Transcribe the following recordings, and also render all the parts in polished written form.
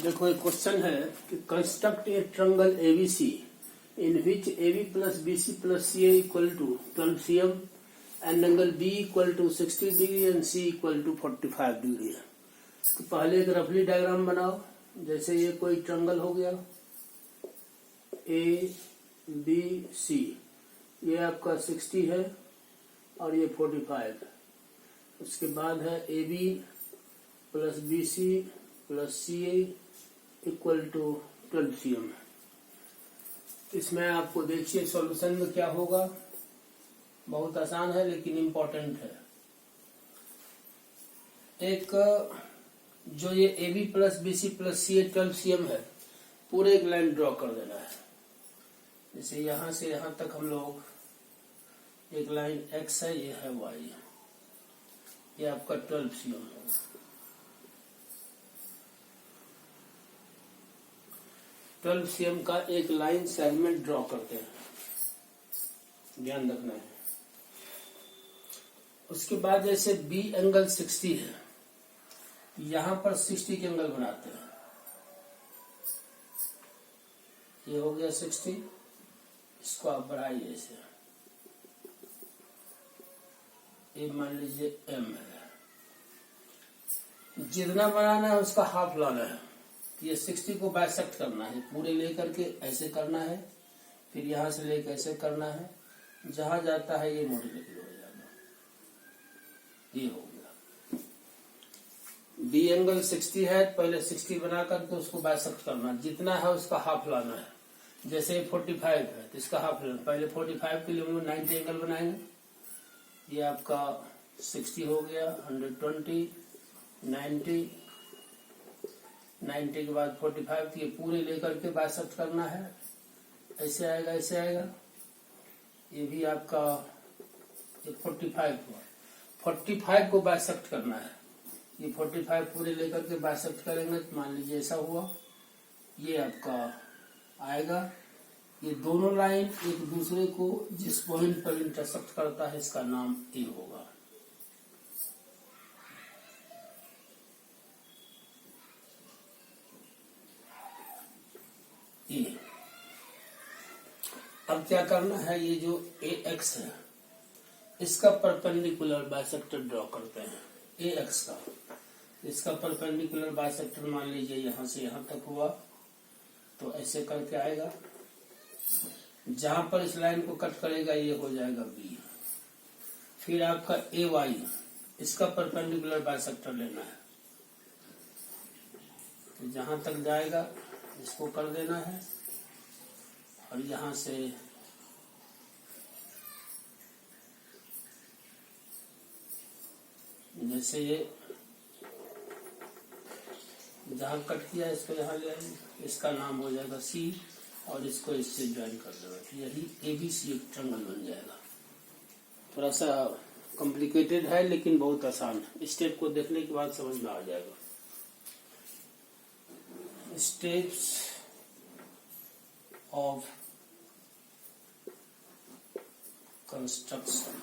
देखो एक क्वेश्चन है कि construct a triangle ABC in which AB plus BC plus CA equal to 12 cm and angle B equal to 60 degree and C equal to 45 degree है। तो पहले एक रफली डायग्राम बनाओ। जैसे ये कोई ट्रायंगल हो गया ABC, ये आपका 60 है और ये 45। उसके बाद है AB plus BC plus CA equal to 12 cm। इसमें आपको देखिए सॉल्यूशन में क्या होगा। बहुत आसान है लेकिन इम्पोर्टेंट है। एक जो ये AB plus BC plus CA 12 cm है, पूरे एक लाइन ड्रॉ कर देना है। जैसे यहां से यहां तक हम लोग एक लाइन X है, ये है Y, ये आपका 12 cm होगा। 12 cm का एक लाइन सेगमेंट ड्रॉ करते हैं, ध्यान रखना है। उसके बाद जैसे B एंगल 60 है, यहां पर 60 के एंगल बनाते हैं। ये हो गया 60, इसको आप बढ़ाइए ऐसे, ये मान लीजिए M है। जितना बनाना है उसका हाफ लाना है। ये 60 को बाइसेक्ट करना है, पूरे लेकर के ऐसे करना है, फिर यहां से लेकर ऐसे करना है, जहां जाता है ये मोडिफिकेशन हो जाएगा। ये हो गया। B एंगल 60 है, पहले 60 बना करके उसको बाइसेक्ट करना, जितना है उसका हाफ लाना है। जैसे 45 है तो इसका हाफ लाना, पहले 45 के लिए हम लोग 90 एंगल बनाएंगे। ये आपका 60 हो गया, 120, 90 के बाद 45, तो ये पूरे लेकर के बाइसेक्ट करना है। ऐसे आएगा, ऐसे आएगा। ये भी आपका ये 45 हुआ, 45 को बाइसेक्ट करना है। ये 45 पूरे लेकर के बाइसेक्ट करेंगे तो मान लीजिए ऐसा हुआ। ये आपका आएगा। ये दोनों लाइन एक दूसरे को जिस पॉइंट पर इंटरसेक्ट करता है, इसका नाम ए होगा। अब क्या करना है, ये जो AX है इसका परपेंडिकुलर बाइसेक्टर ड्रॉ करते हैं। AX का इसका परपेंडिकुलर बाइसेक्टर मान लीजिए यहां से यहां तक हुआ, तो ऐसे करके आएगा। जहां पर इस लाइन को कट करेगा ये हो जाएगा B। फिर आपका AY, इसका परपेंडिकुलर बाइसेक्टर लेना है, तो जहां तक जाएगा इसको कर देना है, और यहां से जैसे ये जहां कट किया इसको यहां ले आएंगे, इसका नाम हो जाएगा C, और इसको इससे ज्वाइन कर देना। यही ABC एक ट्रायंगल बन जाएगा। थोड़ा सा कॉम्प्लिकेटेड है लेकिन बहुत आसान है। स्टेप को देखने के बाद समझ में आ जाएगा। Steps of construction.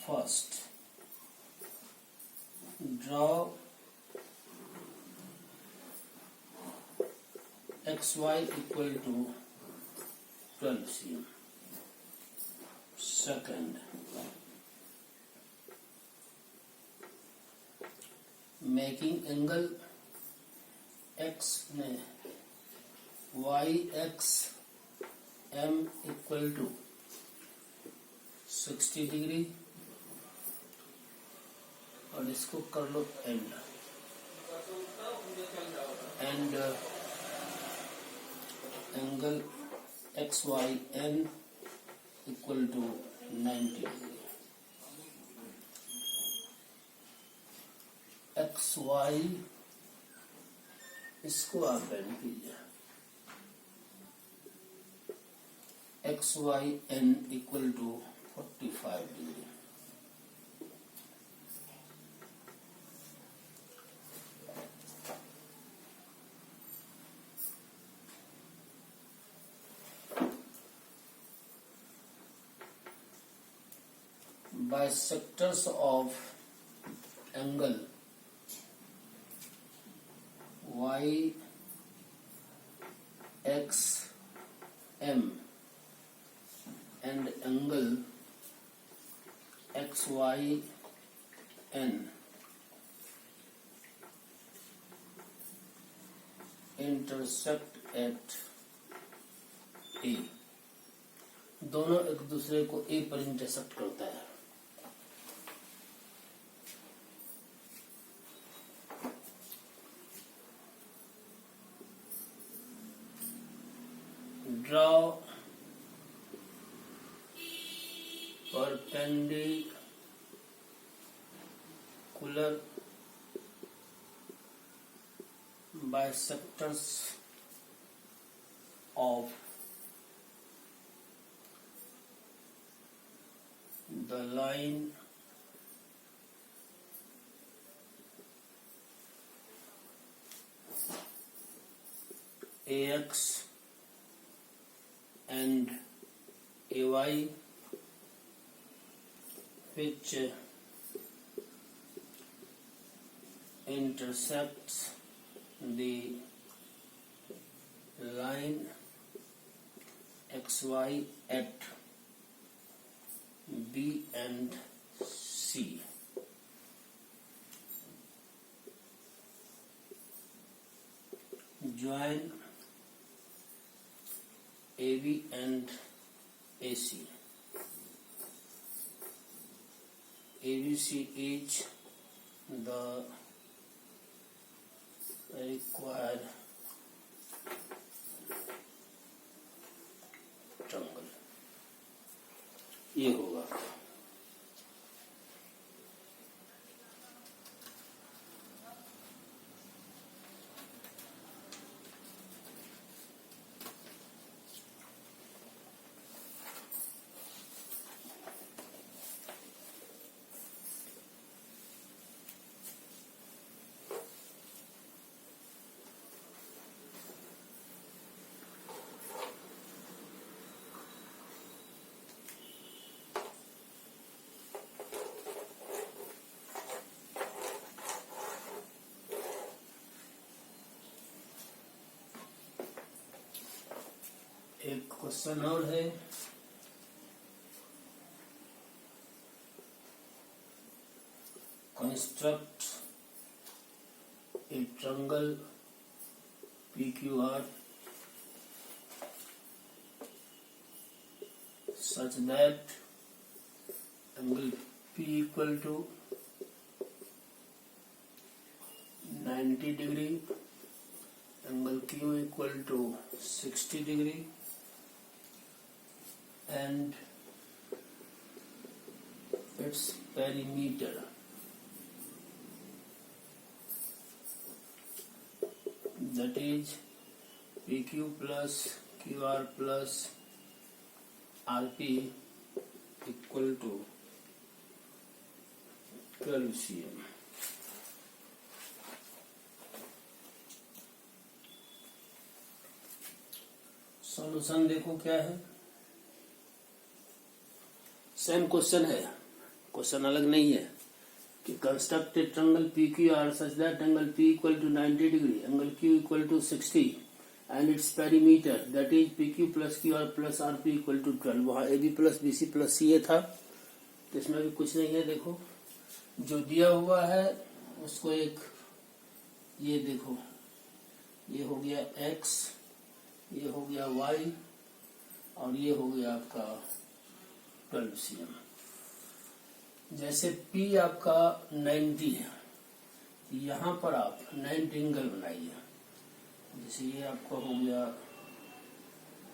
First, draw XY equal to 12 cm. Second, making angle X में YX M equal to 60 degree, और इसको कर लो and angle XYN equal to 90 degree. XY इसको आप बेंड कीजिए, XYN equal to 45 degree. Bisectors of angle y x m and angle x y n intersect at A, दोनों एक दूसरे को A पर इंटरसेक्ट करता है। Draw perpendicular bisectors of the line AX and AY, which intersects the line XY at B and C. Join AB and AC. ABC is the required triangle. ये होगा। एक क्वेश्चन और है, construct a triangle PQR such that angle P equal to 90 degree, angle Q equal to 60 degree, and its perimeter that is PQ plus QR plus RP equal to 12 cm. Solution देखो क्या है। Same question है, question अलग नहीं है कि construct a triangle PQR such that angle P equal to 90 degree, angle Q equal to 60 and its perimeter that is PQ plus QR plus RP equal to 12। वहाँ AB plus BC plus CA था, तो इसमें भी कुछ नहीं है। देखो जो दिया हुआ है उसको एक ये देखो, ये हो गया X, ये हो गया Y और ये हो गया आपका 12 cm। जैसे P आपका 90 है, यहाँ पर आप 90 एंगल बनाइए। जैसे ये आपका हो गया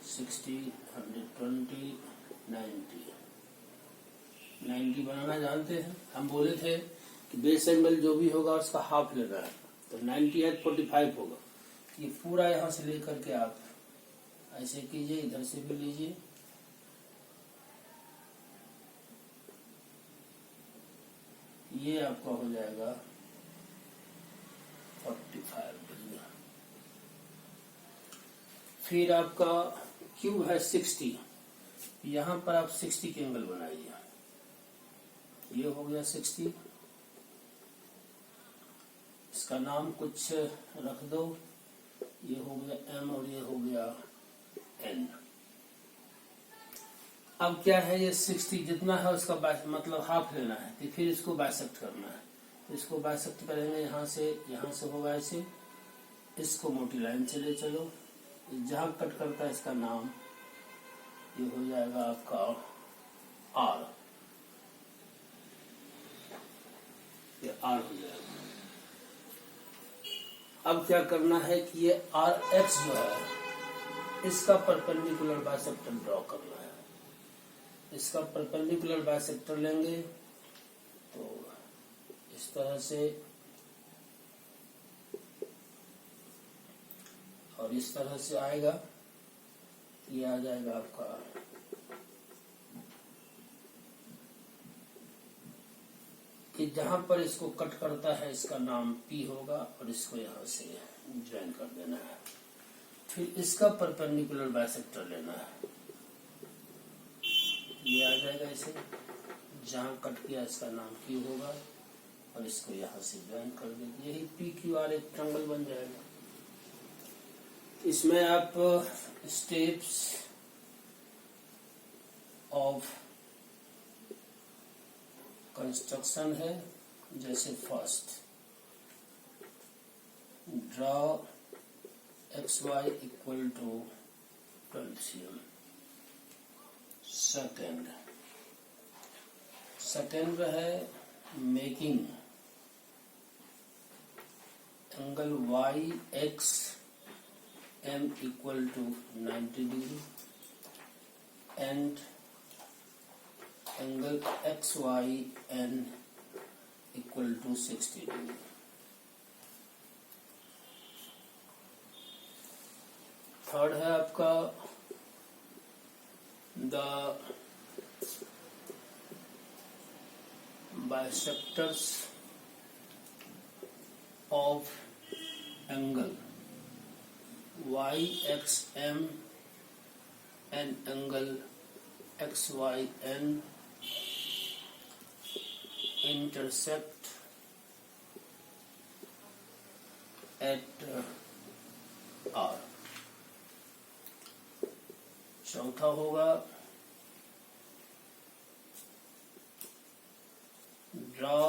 60, 120, 90 बनाना जानते हैं। हम बोले थे कि बेस एंगल जो भी होगा उसका हाफ लेना है, तो 90 है 45 होगा। ये पूरा यहाँ से लेकर के आप ऐसे कीजिए, इधर से भी लीजिए, ये आपका हो जाएगा 45 डिग्री। फिर आपका क्यूब है 60, यहाँ पर आप 60 के एंगल बनाइए। ये हो गया 60, इसका नाम कुछ रख दो, ये हो गया M और ये हो गया N। अब क्या है, ये 60 जितना है उसका मतलब हाफ लेना है, तो फिर इसको बाइसेक्ट करना है। तो इसको बाइसेक्ट करेंगे, यहाँ से होगा ऐसे, इसको मोटी लाइन से ले चलो, जहां कट करता है इसका नाम ये हो जाएगा आपका R, ये R हो जाएगा। अब क्या करना है कि ये RX जो है इसका परपेंडिकुलर बाइसेक्टर ड्रॉ करना है। इसका परपेंडिकुलर बाइसेक्टर लेंगे तो इस तरह से और इस तरह से आएगा, ये आ जाएगा आपका कि जहां पर इसको कट करता है इसका नाम P होगा और इसको यहां से ज्वाइन कर देना है। फिर इसका परपेंडिकुलर बाइसेक्टर लेना है, ये आ जाएगा इसे, जहां कट किया इसका नाम Q होगा और इसको यहां से ज्वाइन कर देंगे, यही PQR एक ट्रायंगल बन जाएगा। इसमें आप स्टेप्स ऑफ कंस्ट्रक्शन है, जैसे first draw XY equal to 12 cm। Second है making angle YXM equal to 90 degree and angle XYN equal to 60 degree. Third है आपका the bisectors of angle YXM and angle XYN intersect at R। चौथा होगा draw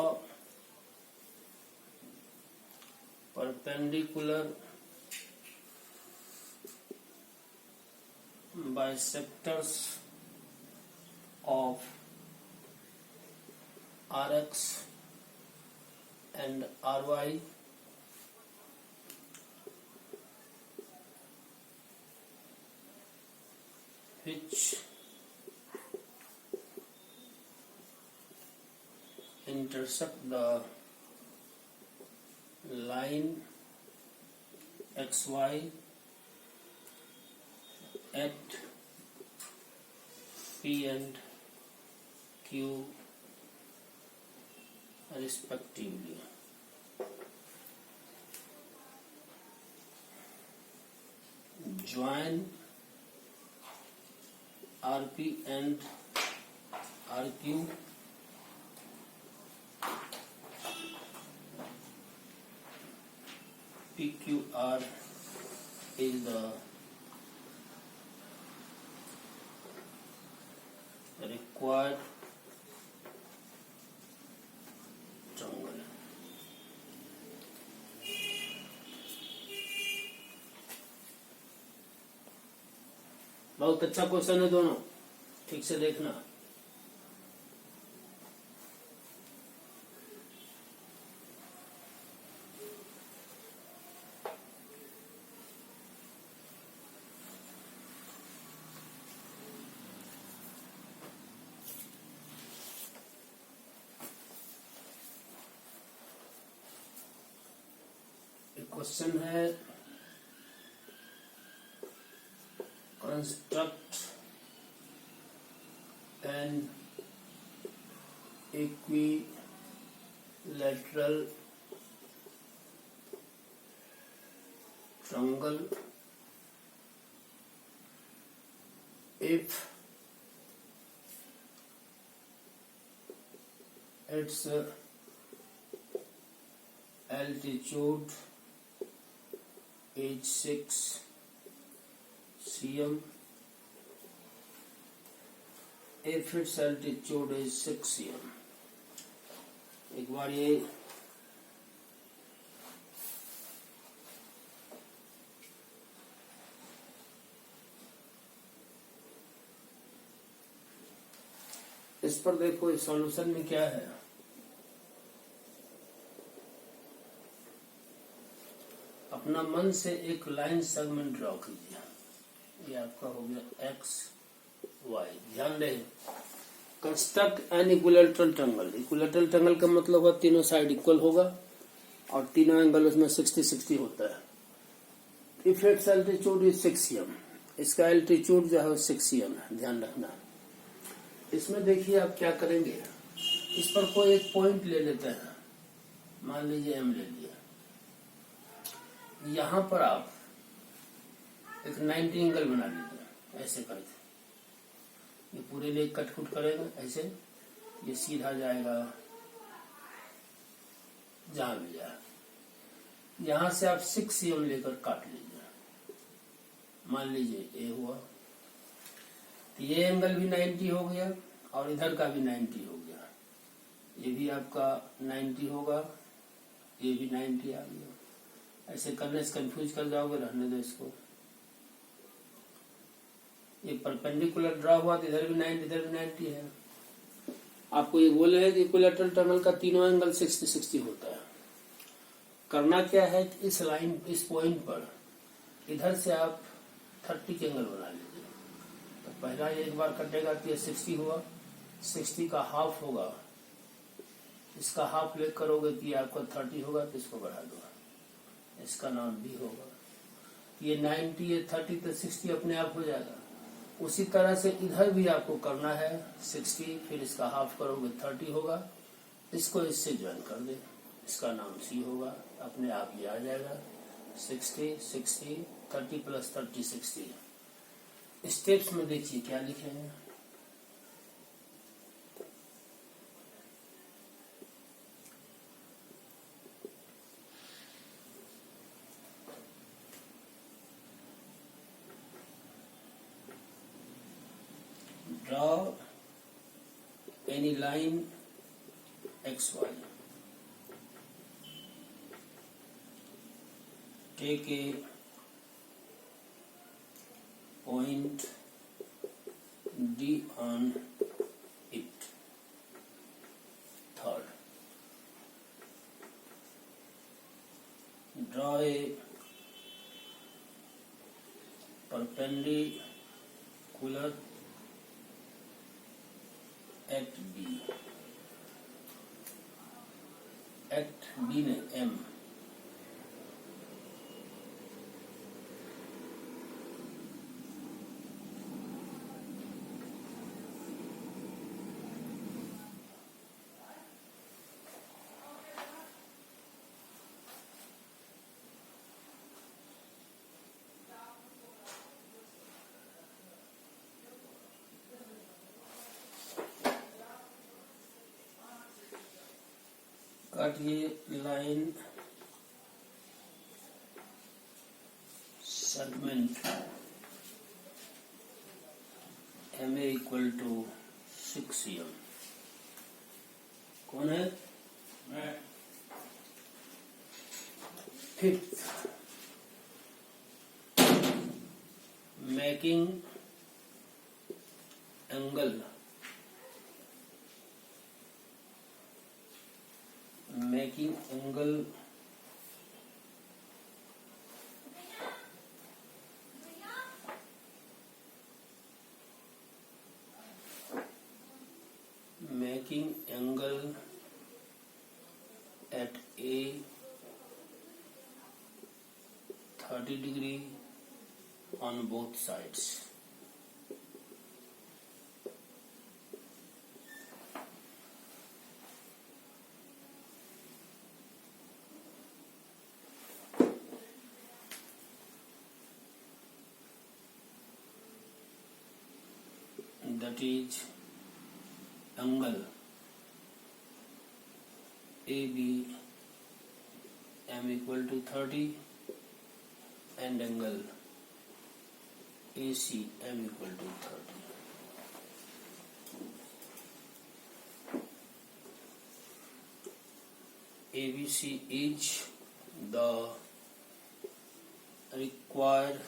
perpendicular bisectors of RX and RY which intersect the line XY at P and Q respectively। Join RP and RQ PQR is the required triangle। बहुत अच्छा question है, दोनों ठीक से देखना। Question है construct an equilateral triangle if its altitude is 6 cm if its altitude is 6 cm. एक बार ये इस पर देखो, इस सॉल्यूशन में क्या है। अपना मन से एक लाइन सेगमेंट ड्रॉ कीजिए। ये आपका हो गया एक्स वाई। ध्यान रहे, construct an equilateral triangle. Equilateral triangle का मतलब होगा तीनों साइड इक्वल होगा और तीनों एंगल उसमें 60-60 होता है। If it's altitude is 6 cm, इसका एल्टीट्यूड जो है 6 cm है, ध्यान रखना। इसमें देखिए आप क्या करेंगे, इस पर कोई एक पॉइंट ले लेते हैं, मान लीजिए एम ले लिया। यहां पर आप एक 90 एंगल बना लीजिए ऐसे करके। ये पूरे लिए कट-कुट करेंगे ऐसे, ये सीधा जाएगा जहां भी जाए। यहां से आप 6 cm लेकर काट लीजिए। मान लीजिए ए हुआ, तो ये एंगल भी 90 हो गया और इधर का भी 90 हो गया। ये भी आपका 90 होगा, ये भी 90 आ गया। ऐसे करने से कंफ्यूज कर जाओगे, रहने दो इसको। ये परपेंडिकुलर ड्रॉ हुआ तो इधर भी 90 इधर भी 90 है। आपको ये बोले है कि इक्विलैटरल ट्रायंगल का तीनों एंगल 60-60 होता है। करना क्या है कि इस लाइन, इस पॉइंट पर इधर से आप 30 के एंगल बना लीजिए। तो पहला एक बार कटेगा तो ये 60 हुआ, 60 का हाफ होगा, इसका हाफ लेग करोगे तो ये आपका 30 होगा, तो इसको बढ़ा दो, इसका नाम भी होगा। ये 90 ये 30 तो 60 अपने आप हो जाएगा। उसी तरह से इधर भी आपको करना है 60, फिर इसका हाफ करोगे 30 होगा, इसको इससे ज्वाइन कर दे, इसका नाम सी होगा, अपने आप ये आ जाएगा 60 60 30 + 30 60। स्टेप्स में देखिए क्या लिखे हैं। Draw any line XY. Take a point D on it. Third, draw a perpendicular at B. At B ने M। काटिए लाइन सेगमेंट MA = 6 cm। कौन है? मैं। Fifth, making angle at A 30 degree on both sides। That is angle AB m equal to 30 and angle AC m equal to 30. ABC is the required